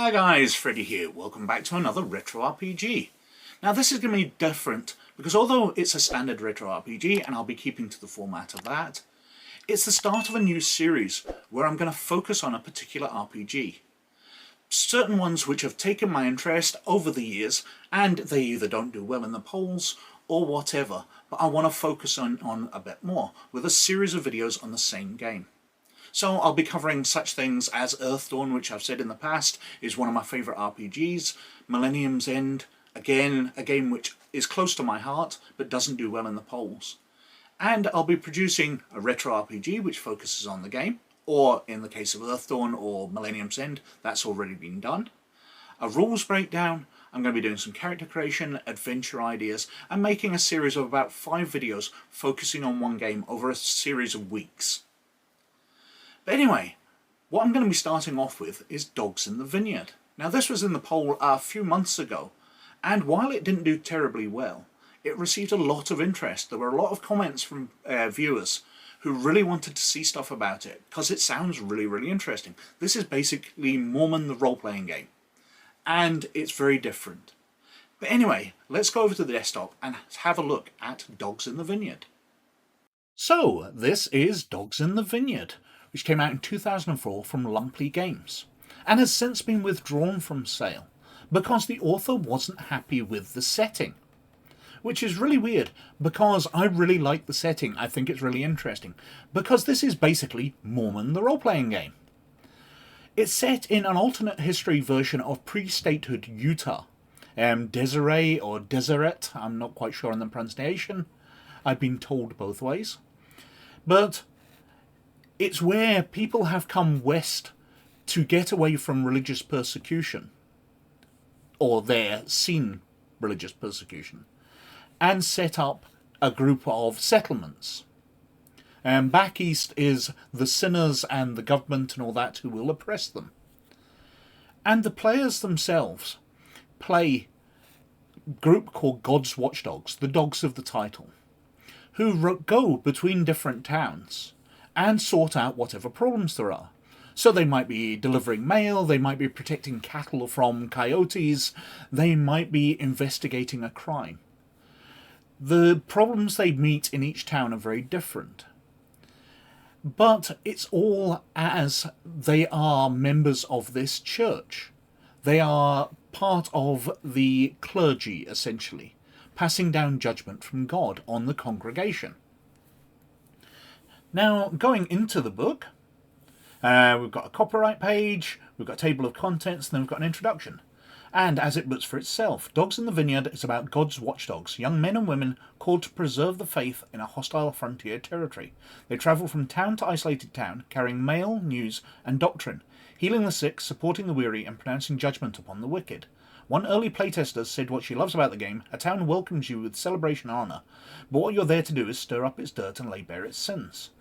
Hi guys, Freddy here. Welcome back to another Retro RPG. Now this is going to be different because although it's a standard Retro RPG and I'll be keeping to the format of that, it's the start of a new series where I'm going to focus on a particular RPG. Certain ones which have taken my interest over the years and they either don't do well in the polls or whatever, but I want to focus on a bit more with a series of videos on the same game. So I'll be covering such things as Earthdawn, which I've said in the past is one of my favourite RPGs, Millennium's End, again a game which is close to my heart but doesn't do well in the polls. And I'll be producing a retro RPG which focuses on the game, or in the case of Earthdawn or Millennium's End, that's already been done. A rules breakdown, I'm going to be doing some character creation, adventure ideas, and making a series of about 5 videos focusing on one game over a series of weeks. But anyway, what I'm going to be starting off with is Dogs in the Vineyard. Now this was in the poll a few months ago, and while it didn't do terribly well, it received a lot of interest. There were a lot of comments from viewers who really wanted to see stuff about it, because it sounds really interesting. This is basically Mormon the role-playing game, and it's very different. But anyway, let's go over to the desktop and have a look at Dogs in the Vineyard. So, this is Dogs in the Vineyard, which came out in 2004 from Lumpley Games, and has since been withdrawn from sale because the author wasn't happy with the setting. Which is really weird, because I really like the setting. I think it's really interesting, because this is basically Mormon the role-playing game. It's set in an alternate history version of pre-statehood Utah. Deseret or Deseret, I'm not quite sure on the pronunciation. I've been told both ways. But it's where people have come west to get away from religious persecution, or they're seen religious persecution, and set up a group of settlements. Back east is the sinners and the government and all that who will oppress them. And the players themselves play a group called God's Watchdogs, the dogs of the title, who go between different towns and sort out whatever problems there are. So they might be delivering mail, they might be protecting cattle from coyotes, they might be investigating a crime. The problems they meet in each town are very different. But it's all as they are members of this church. They are part of the clergy, essentially, passing down judgment from God on the congregation. Now, going into the book, we've got a copyright page, we've got a table of contents, and then we've got an introduction. And as it books for itself, Dogs in the Vineyard is about God's watchdogs, young men and women called to preserve the faith in a hostile frontier territory. They travel from town to isolated town, carrying mail, news, and doctrine, healing the sick, supporting the weary, and pronouncing judgment upon the wicked. One early playtester said what she loves about the game: a town welcomes you with celebration and honour, but what you're there to do is stir up its dirt and lay bare its sins.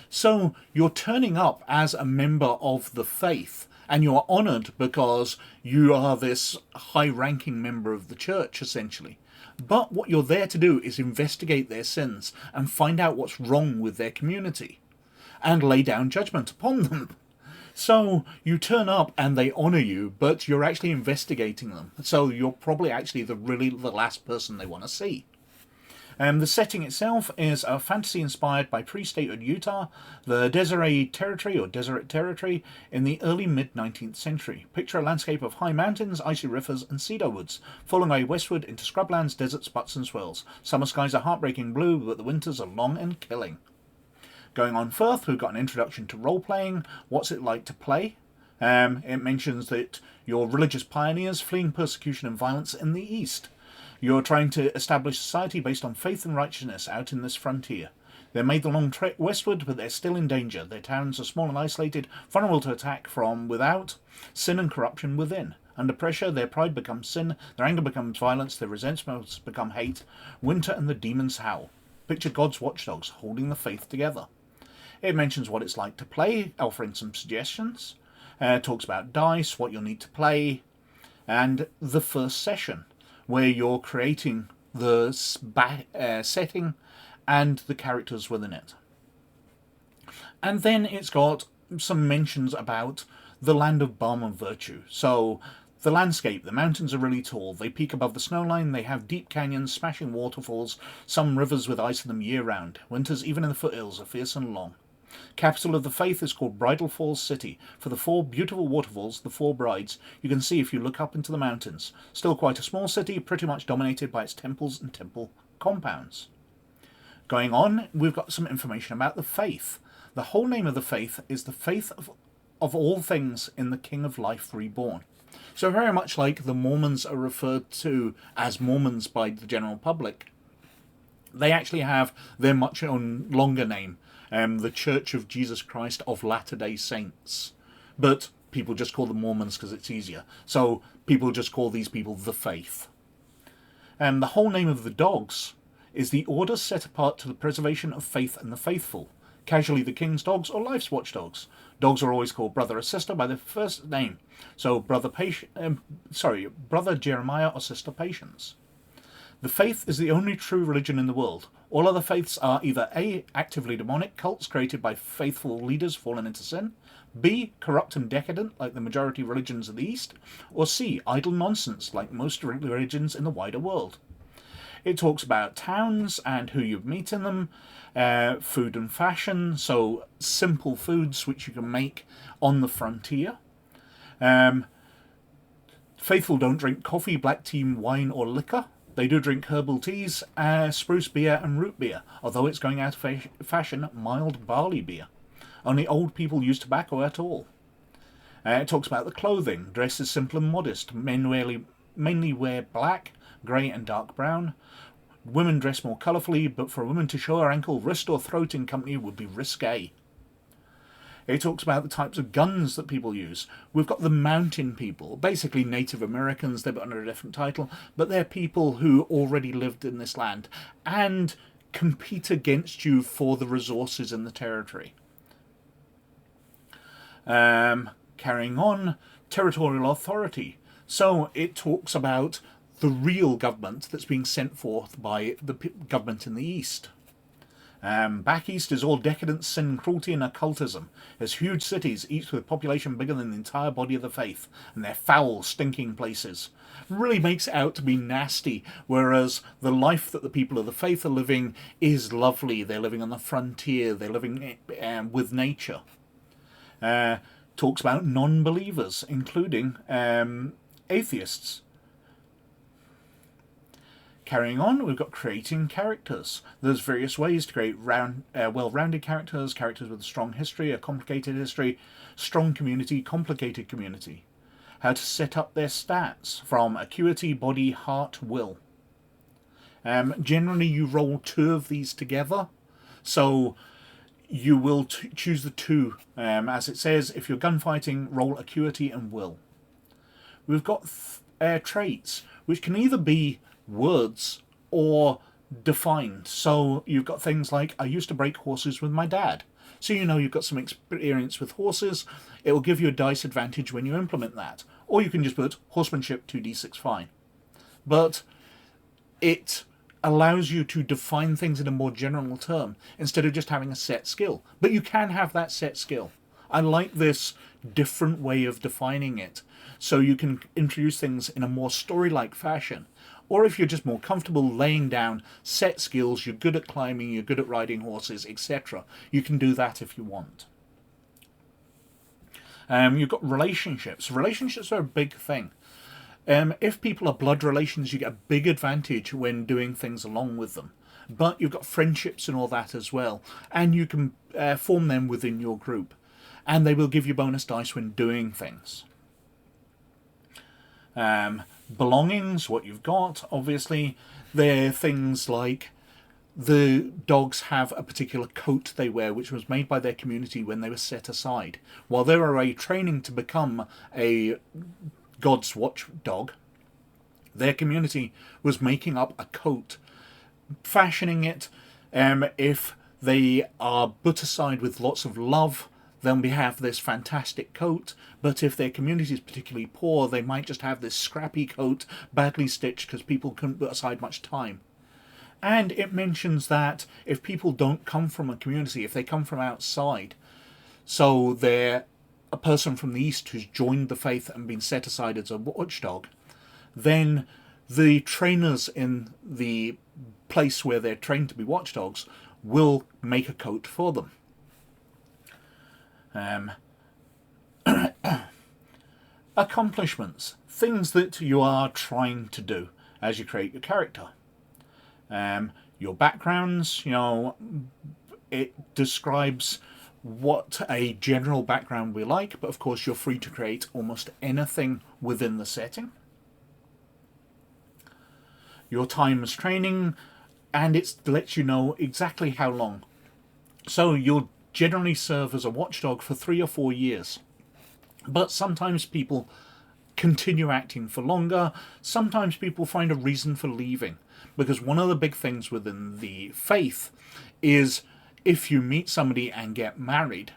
So you're turning up as a member of the faith, and you are honoured because you are this high-ranking member of the church, essentially. But what you're there to do is investigate their sins and find out what's wrong with their community, and lay down judgment upon them. So you turn up and they honour you, but you're actually investigating them. So you're probably actually the last person they want to see. The setting itself is a fantasy inspired by pre-statehood Utah, the Deseret territory or Deseret territory in the early mid-19th century. Picture a landscape of high mountains, icy rivers and cedar woods, falling away westward into scrublands, deserts, buttes and swells. Summer skies are heartbreaking blue, but the winters are long and killing. Going on further, we've got an introduction to role-playing. What's it like to play? It mentions that you're religious pioneers fleeing persecution and violence in the east. You're trying to establish society based on faith and righteousness out in this frontier. They made the long trek westward, but they're still in danger. Their towns are small and isolated, vulnerable to attack from without, sin and corruption within. Under pressure, their pride becomes sin, their anger becomes violence, their resentments become hate. Winter and the demons howl. Picture God's watchdogs holding the faith together. It mentions what it's like to play, offering some suggestions. Talks about dice, what you'll need to play, and the first session, where you're creating the setting and the characters within it. And then it's got some mentions about the land of balm and virtue. So the landscape, the mountains are really tall. They peak above the snowline. They have deep canyons, smashing waterfalls, some rivers with ice in them year-round. Winters, even in the foothills, are fierce and long. Capital of the faith is called Bridal Falls City. For the 4 beautiful waterfalls, the 4 brides, you can see if you look up into the mountains. Still quite a small city, pretty much dominated by its temples and temple compounds. Going on, we've got some information about the faith. The whole name of the faith is the faith of all things in the King of Life reborn. So very much like the Mormons are referred to as Mormons by the general public, they actually have their much longer name, the Church of Jesus Christ of Latter-day Saints. But people just call them Mormons because it's easier. So people just call these people the Faith. The whole name of the dogs is the order set apart to the preservation of faith and the faithful. Casually the King's Dogs or Life's Watchdogs. Dogs are always called brother or sister by their first name. So brother Jeremiah or sister Patience. The faith is the only true religion in the world. All other faiths are either A, actively demonic cults created by faithful leaders fallen into sin, B, corrupt and decadent like the majority religions of the East, or C, idle nonsense like most religions in the wider world. It talks about towns and who you meet in them, food and fashion, so simple foods which you can make on the frontier. Faithful don't drink coffee, black tea, wine or liquor. They do drink herbal teas, spruce beer and root beer, although it's going out of fashion, mild barley beer. Only old people use tobacco at all. It talks about the clothing. Dress is simple and modest. Men mainly wear black, grey and dark brown. Women dress more colourfully, but for a woman to show her ankle, wrist or throat in company would be risque. It talks about the types of guns that people use. We've got the mountain people, basically Native Americans, they're under a different title, but they're people who already lived in this land and compete against you for the resources in the territory. Carrying on, territorial authority. So it talks about the real government that's being sent forth by the government in the East. Back east is all decadence, sin, cruelty and occultism. There's huge cities, each with a population bigger than the entire body of the faith, and they're foul, stinking places. Really makes it out to be nasty, whereas the life that the people of the faith are living is lovely. They're living on the frontier, they're living with nature. Talks about non-believers, including atheists. Carrying on, we've got creating characters. There's various ways to create well-rounded characters, characters with a strong history, a complicated history, strong community, complicated community. How to set up their stats from acuity, body, heart, will. Generally, you roll 2 of these together, so you will choose the 2. As it says, if you're gunfighting, roll acuity and will. We've got traits, which can either be words or defined. So you've got things like, I used to break horses with my dad. So you know you've got some experience with horses. It will give you a dice advantage when you implement that. Or you can just put horsemanship 2d6 fine. But it allows you to define things in a more general term instead of just having a set skill. But you can have that set skill. I like this different way of defining it. So you can introduce things in a more story-like fashion. Or if you're just more comfortable laying down set skills, you're good at climbing, you're good at riding horses, etc. You can do that if you want. You've got relationships. Relationships are a big thing. If people are blood relations, you get a big advantage when doing things along with them. But you've got friendships and all that as well. And you can form them within your group. And they will give you bonus dice when doing things. Belongings, what you've got, obviously, they're things like the dogs have a particular coat they wear which was made by their community when they were set aside. While they were away training to become a God's watchdog, their community was making up a coat, fashioning it. If they are put aside with lots of love, then we have this fantastic coat, but if their community is particularly poor, they might just have this scrappy coat, badly stitched because people couldn't put aside much time. And it mentions that if people don't come from a community, if they come from outside, so they're a person from the East who's joined the faith and been set aside as a watchdog, then the trainers in the place where they're trained to be watchdogs will make a coat for them. Accomplishments, things that you are trying to do as you create your character. Your backgrounds, it describes what a general background we like, but of course you're free to create almost anything within the setting. Your time as training, and it lets you know exactly how long. So you'll generally serve as a watchdog for 3 or 4 years. But sometimes people continue acting for longer. Sometimes people find a reason for leaving. Because one of the big things within the faith is if you meet somebody and get married,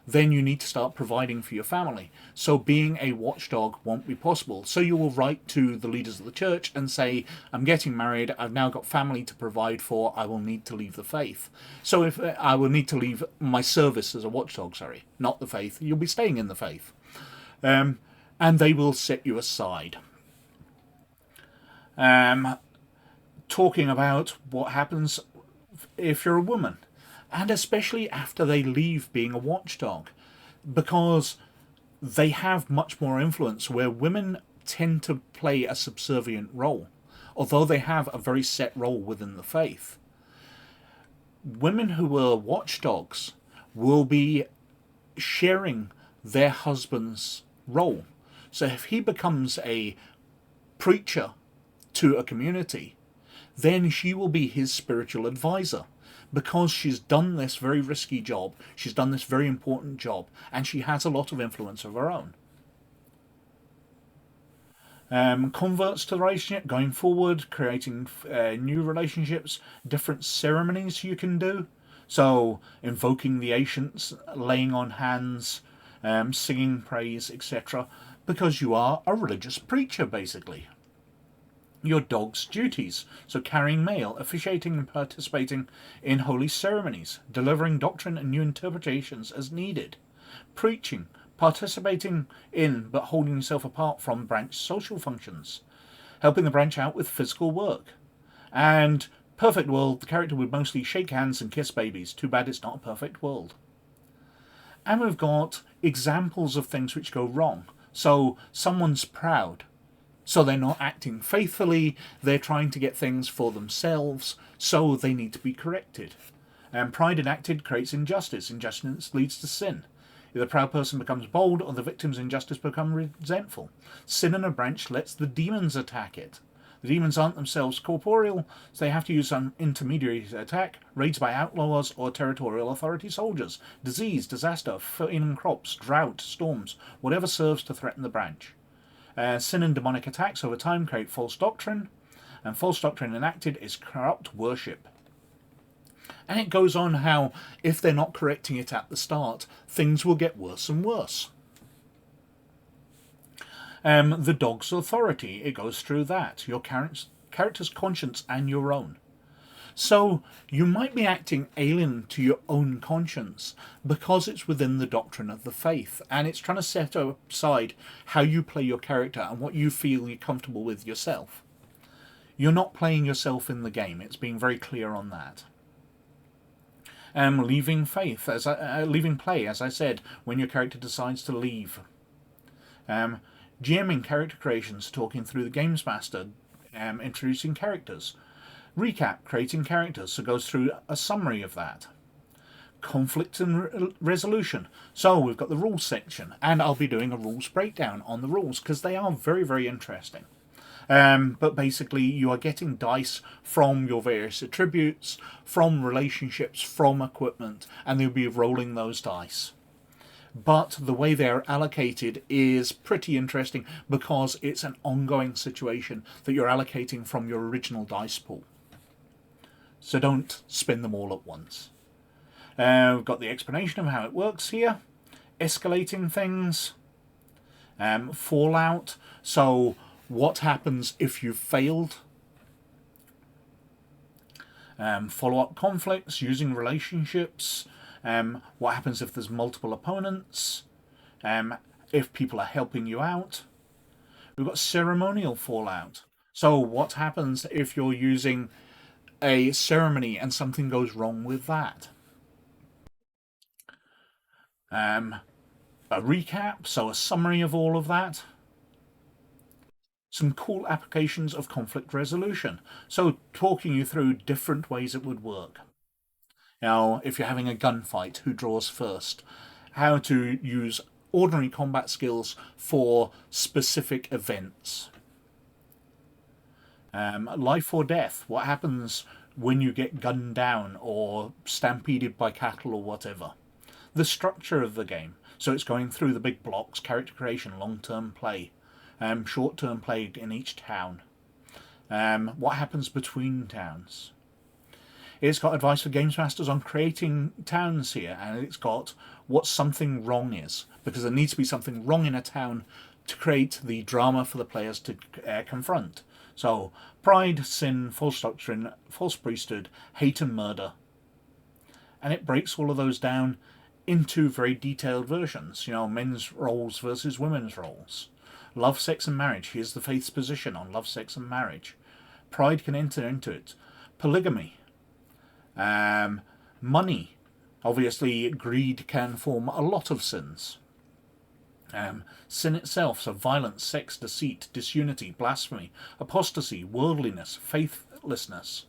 then you need to start providing for your family. So being a watchdog won't be possible. So you will write to the leaders of the church and say, I'm getting married, I've now got family to provide for, I will need to leave the faith. So if I will need to leave my service as a watchdog, not the faith, you'll be staying in the faith. And they will set you aside. Talking about what happens if you're a woman, and especially after they leave being a watchdog, because they have much more influence, where women tend to play a subservient role, although they have a very set role within the faith. Women who are watchdogs will be sharing their husband's role. So if he becomes a preacher to a community, then she will be his spiritual advisor, because she's done this very risky job, she's done this very important job, and she has a lot of influence of her own. Converts to the relationship, going forward, creating new relationships, different ceremonies you can do. So invoking the ancients, laying on hands, singing praise, etc. Because you are a religious preacher, basically. Your dog's duties, so carrying mail, officiating and participating in holy ceremonies, delivering doctrine and new interpretations as needed, preaching, participating in but holding yourself apart from branch social functions, helping the branch out with physical work. And perfect world, the character would mostly shake hands and kiss babies. Too bad it's not a perfect world. And we've got examples of things which go wrong. So someone's proud, so they're not acting faithfully, they're trying to get things for themselves, so they need to be corrected. And pride enacted creates injustice. Injustice leads to sin. If the proud person becomes bold, or the victim's injustice becomes resentful. Sin in a branch lets the demons attack it. The demons aren't themselves corporeal, so they have to use some intermediary to attack. Raids by outlaws or territorial authority soldiers. Disease, disaster, failing crops, drought, storms, whatever serves to threaten the branch. Sin and demonic attacks over time create false doctrine, and false doctrine enacted is corrupt worship. And it goes on how, if they're not correcting it at the start, things will get worse and worse. The dog's authority, it goes through that, your character's conscience and your own. So you might be acting alien to your own conscience because it's within the doctrine of the faith, and it's trying to set aside how you play your character and what you feel you're comfortable with yourself. You're not playing yourself in the game. It's being very clear on that. Leaving play, as I said, when your character decides to leave. GMing character creations, talking through the games master, introducing characters. Recap, creating characters, so goes through a summary of that. Conflict and resolution. So we've got the rules section, and I'll be doing a rules breakdown on the rules because they are very, very interesting. But basically you are getting dice from your various attributes, from relationships, from equipment, and you'll be rolling those dice. But the way they're allocated is pretty interesting because it's an ongoing situation that you're allocating from your original dice pool. So don't spin them all at once. We've got the explanation of how it works here. Escalating things. Fallout. So what happens if you've failed? Follow-up conflicts, using relationships. What happens if there's multiple opponents? if people are helping you out. We've got ceremonial fallout. So what happens if you're using a ceremony and something goes wrong with that? A recap, so a summary of all of that. Some cool applications of conflict resolution. So talking you through different ways it would work. Now, if you're having a gunfight, who draws first? How to use ordinary combat skills for specific events. Life or death. What happens when you get gunned down or stampeded by cattle or whatever? The structure of the game. So it's going through the big blocks, character creation, long-term play, short-term play in each town. What happens between towns? It's got advice for games masters on creating towns here, and it's got what something wrong is, because there needs to be something wrong in a town to create the drama for the players to confront. So, pride, sin, false doctrine, false priesthood, hate and murder. And it breaks all of those down into very detailed versions. Men's roles versus women's roles. Love, sex and marriage. Here's the faith's position on love, sex and marriage. Pride can enter into it. Polygamy. Money. Obviously, greed can form a lot of sins. Sin itself, so violence, sex, deceit, disunity, blasphemy, apostasy, worldliness, faithlessness.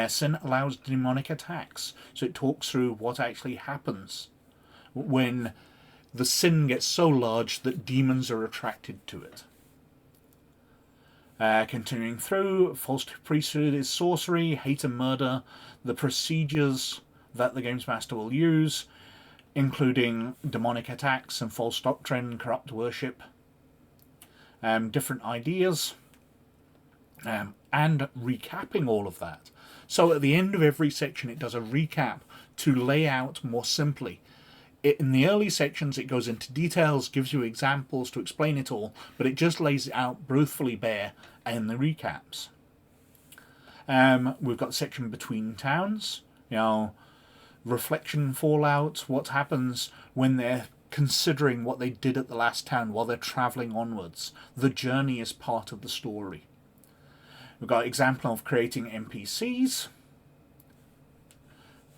Sin allows demonic attacks, so it talks through what actually happens when the sin gets so large that demons are attracted to it. Continuing through, false priesthood is sorcery, hate and murder, the procedures that the games master will use, including demonic attacks and false doctrine, corrupt worship, different ideas, and recapping all of that. So at the end of every section it does a recap to lay out more simply. In the early sections it goes into details, gives you examples to explain it all, but it just lays it out brutally bare in the recaps. We've got the section between towns, reflection, fallout, what happens when they're considering what they did at the last town while they're travelling onwards. The journey is part of the story. We've got example of creating NPCs,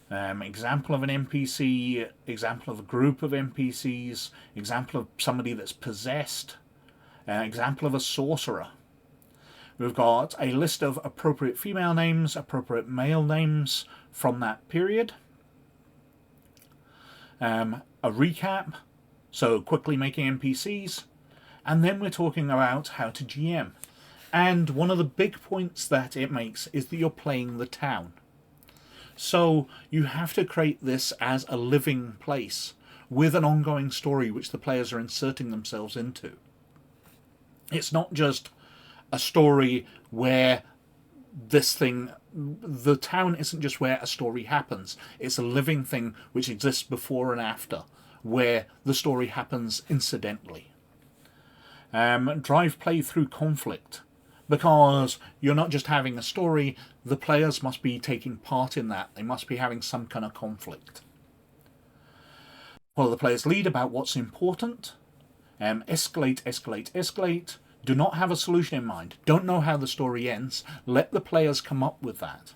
example of an NPC, example of a group of NPCs, example of somebody that's possessed, example of a sorcerer. We've got a list of appropriate female names, appropriate male names from that period. A recap, so quickly making NPCs, and then we're talking about how to GM. And one of the big points that it makes is that you're playing the town. So you have to create this as a living place with an ongoing story which the players are inserting themselves into. It's not just a story where the town isn't just where a story happens. It's a living thing which exists before and after, where the story happens incidentally. Drive play through conflict, because you're not just having a story, the players must be taking part in that. They must be having some kind of conflict. Follow the player's lead about what's important. Escalate, escalate, escalate. Do not have a solution in mind. Don't know how the story ends. Let the players come up with that.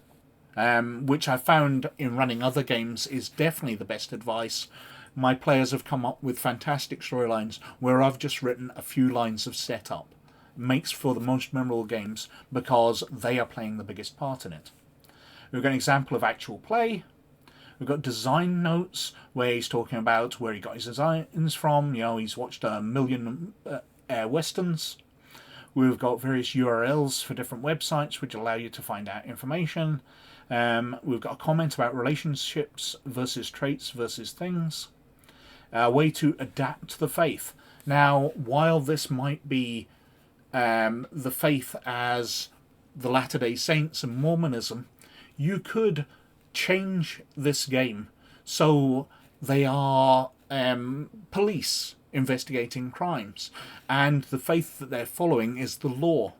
Which I found in running other games is definitely the best advice. My players have come up with fantastic storylines where I've just written a few lines of setup. Makes for the most memorable games because they are playing the biggest part in it. We've got an example of actual play. We've got design notes where he's talking about where he got his designs from. He's watched a million westerns. We've got various URLs for different websites which allow you to find out information. We've got a comment about relationships versus traits versus things. A way to adapt the faith. Now, while this might be the faith as the Latter-day Saints and Mormonism, you could change this game so they are police investigating crimes, and the faith that they're following is the law.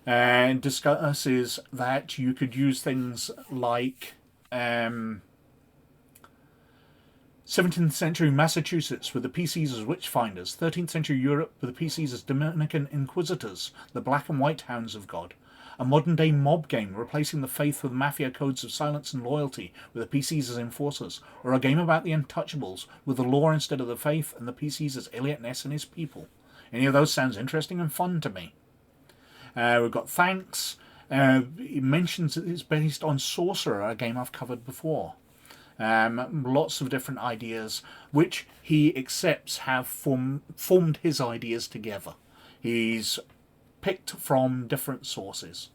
And discusses that you could use things like 17th century Massachusetts with the PCs as witchfinders, 13th century Europe with the PCs as Dominican inquisitors, the black and white hounds of God. A modern-day mob game replacing the faith with mafia codes of silence and loyalty with the PCs as enforcers, or a game about the Untouchables with the law instead of the faith and the PCs as Elliot Ness and his people. Any of those sounds interesting and fun to me. We've got Thanks. He mentions that it's based on Sorcerer, a game I've covered before. Lots of different ideas, which he accepts have formed his ideas together. He's picked from different sources.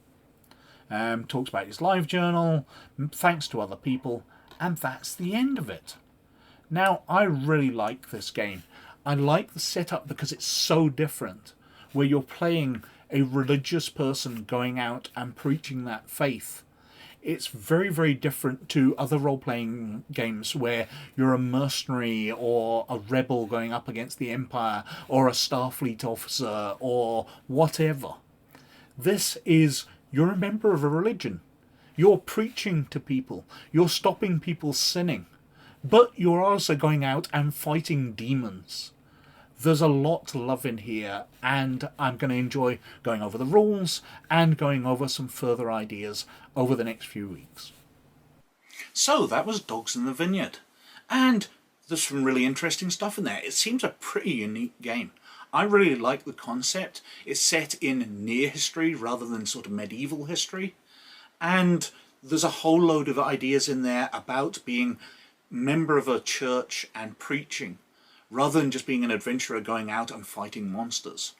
Talks about his live journal, thanks to other people, and that's the end of it. Now, I really like this game. I like the setup because it's so different, where you're playing a religious person going out and preaching that faith. It's very, very different to other role-playing games where you're a mercenary or a rebel going up against the Empire or a Starfleet officer or whatever. This is, you're a member of a religion. You're preaching to people. You're stopping people sinning. But you're also going out and fighting demons. There's a lot to love in here, and I'm going to enjoy going over the rules and going over some further ideas over the next few weeks. So that was Dogs in the Vineyard, and there's some really interesting stuff in there. It seems a pretty unique game. I really like the concept. It's set in near history rather than sort of medieval history, and there's a whole load of ideas in there about being a member of a church and preaching, rather than just being an adventurer going out and fighting monsters.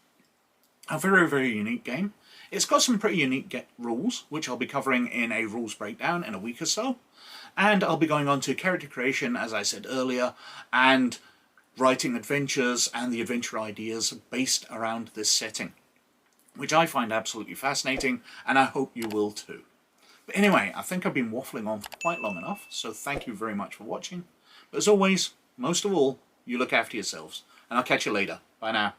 A very, very unique game. It's got some pretty unique rules, which I'll be covering in a rules breakdown in a week or so. And I'll be going on to character creation, as I said earlier, and writing adventures and the adventure ideas based around this setting, which I find absolutely fascinating, and I hope you will too. But anyway, I think I've been waffling on for quite long enough, so thank you very much for watching. But as always, most of all, you look after yourselves, and I'll catch you later. Bye now.